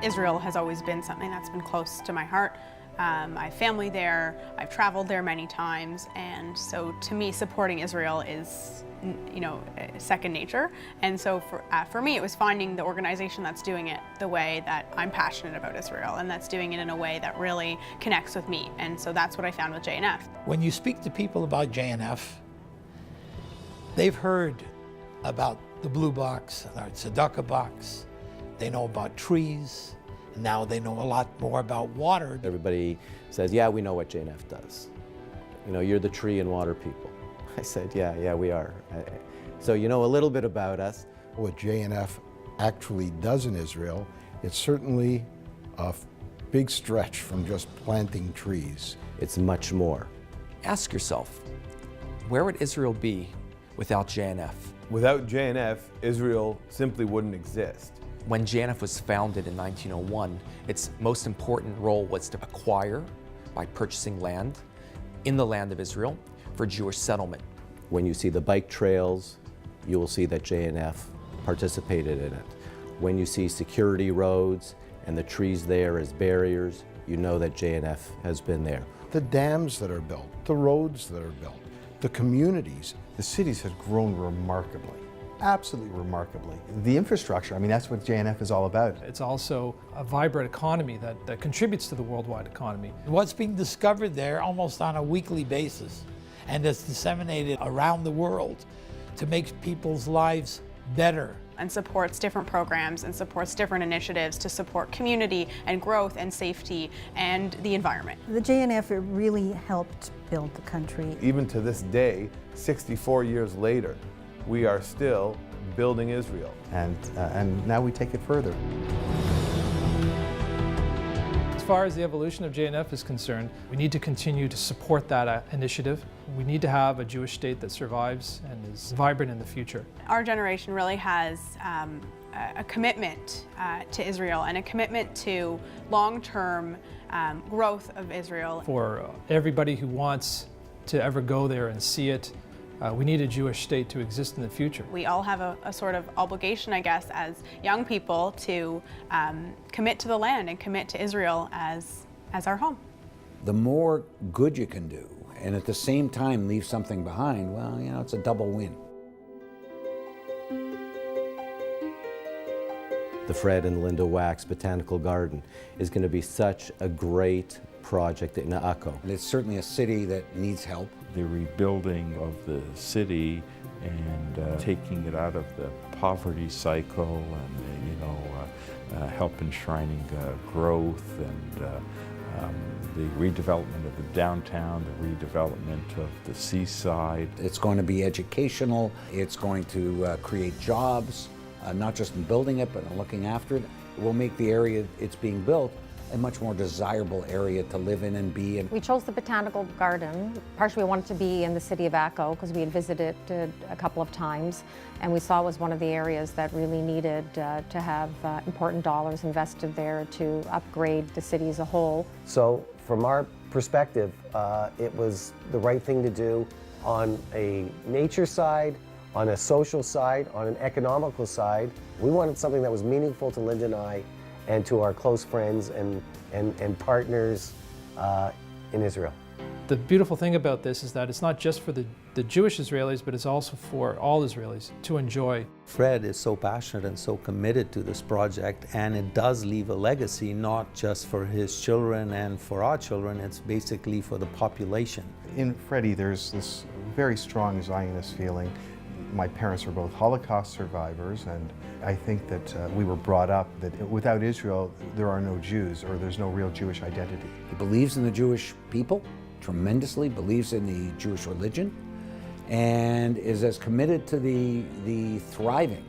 Israel has always been something that's been close to my heart. I have family there, I've traveled there many times, and so to me supporting Israel is, second nature. And so for me it was finding the organization that's doing it the way that I'm passionate about Israel, and that's doing it in a way that really connects with me. And so that's what I found with JNF. When you speak to people about JNF, they've heard about the blue box, or tzedakah box. They know about trees. Now they know a lot more about water. Everybody says, yeah, we know what JNF does. You're the tree and water people. I said, yeah, we are. So you know a little bit about us. What JNF actually does in Israel, it's certainly a big stretch from just planting trees. It's much more. Ask yourself, where would Israel be without JNF? Without JNF, Israel simply wouldn't exist. When JNF was founded in 1901, its most important role was to acquire, by purchasing land, in the land of Israel for Jewish settlement. When you see the bike trails, you will see that JNF participated in it. When you see security roads and the trees there as barriers, you know that JNF has been there. The dams that are built, the roads that are built, the communities. The cities have grown remarkably. Absolutely remarkably. The infrastructure, that's what JNF is all about. It's also a vibrant economy that contributes to the worldwide economy. What's being discovered there almost on a weekly basis, and it's disseminated around the world to make people's lives better. And supports different programs and supports different initiatives to support community and growth and safety and the environment. The JNF really helped build the country. Even to this day, 64 years later, we are still building Israel. And now we take it further. As far as the evolution of JNF is concerned, we need to continue to support that initiative. We need to have a Jewish state that survives and is vibrant in the future. Our generation really has a commitment to Israel and a commitment to long-term growth of Israel. For everybody who wants to ever go there and see it, we need a Jewish state to exist in the future. We all have a sort of obligation, I guess, as young people to commit to the land and commit to Israel as our home. The more good you can do, and at the same time leave something behind, well, it's a double win. The Fred and Linda Wax Botanical Garden is going to be such a great project in Akko. It's certainly a city that needs help. The rebuilding of the city and taking it out of the poverty cycle and help enshrining growth and the redevelopment of the downtown, the redevelopment of the seaside. It's going to be educational, it's going to create jobs, not just in building it, but in looking after it. It will make the area it's being built a much more desirable area to live in and be in. We chose the Botanical Garden. Partially we wanted to be in the city of Akko because we had visited a couple of times, and we saw it was one of the areas that really needed to have important dollars invested there to upgrade the city as a whole. So from our perspective, it was the right thing to do on a nature side, on a social side, on an economical side. We wanted something that was meaningful to Linda and I and to our close friends and partners in Israel. The beautiful thing about this is that it's not just for the Jewish Israelis, but it's also for all Israelis to enjoy. Fred is so passionate and so committed to this project, and it does leave a legacy not just for his children and for our children, it's basically for the population. In Freddie, there's this very strong Zionist feeling. My parents were both Holocaust survivors, and I think that we were brought up that without Israel, there are no Jews, or there's no real Jewish identity. He believes in the Jewish people tremendously, believes in the Jewish religion, and is as committed to the thriving,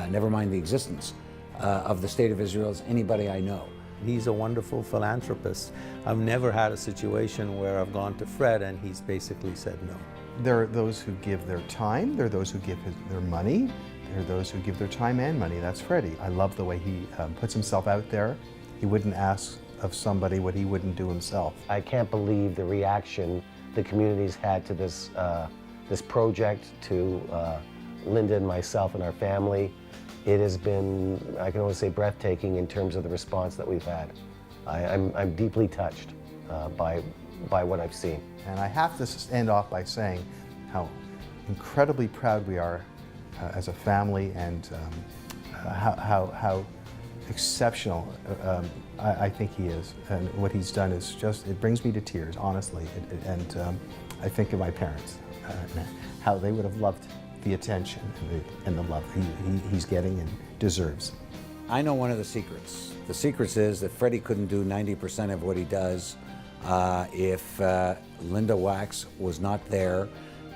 never mind the existence, of the state of Israel as anybody I know. He's a wonderful philanthropist. I've never had a situation where I've gone to Fred and he's basically said no. There are those who give their time, there are those who give their money, there are those who give their time and money. That's Freddie. I love the way he puts himself out there. He wouldn't ask of somebody what he wouldn't do himself. I can't believe the reaction the community's had to this project, to Linda and myself and our family. it has been, I can only say, breathtaking in terms of the response that we've had. I'm deeply touched by what I've seen. And I have to end off by saying how incredibly proud we are as a family, and how exceptional I think he is. And what he's done is just, it brings me to tears, honestly. And I think of my parents, how they would have loved the attention and the love he's getting and deserves. I know one of the secrets. The secret is that Freddie couldn't do 90% of what he does if Linda Wax was not there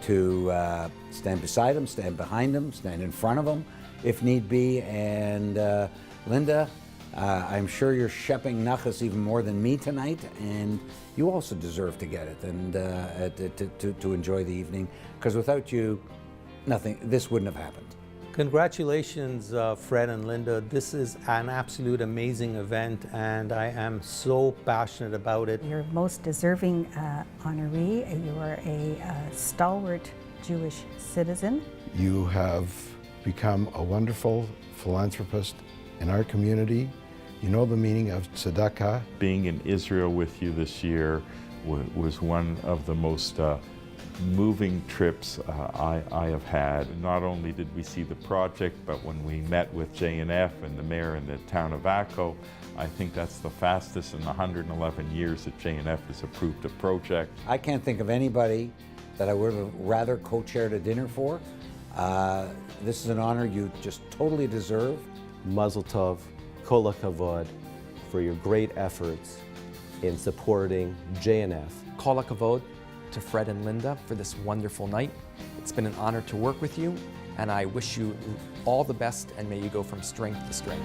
to stand beside him, stand behind him, stand in front of him, if need be. And Linda, I'm sure you're shepping nachas even more than me tonight, and you also deserve to get it and to enjoy the evening, because without you, this wouldn't have happened. Congratulations, Fred and Linda. This is an absolute amazing event, and I am so passionate about it. You're most deserving honoree. You are a stalwart Jewish citizen. You have become a wonderful philanthropist in our community. You know the meaning of tzedakah. Being in Israel with you this year was one of the most moving trips I have had. Not only did we see the project, but when we met with JNF and the mayor in the town of Acco, I think that's the fastest in the 111 years that JNF has approved a project. I can't think of anybody that I would have rather co-chaired a dinner for. This is an honor you just totally deserve. Mazel tov, kol hakavod, for your great efforts in supporting JNF. Kol hakavod to Fred and Linda for this wonderful night. It's been an honor to work with you, and I wish you all the best, and may you go from strength to strength.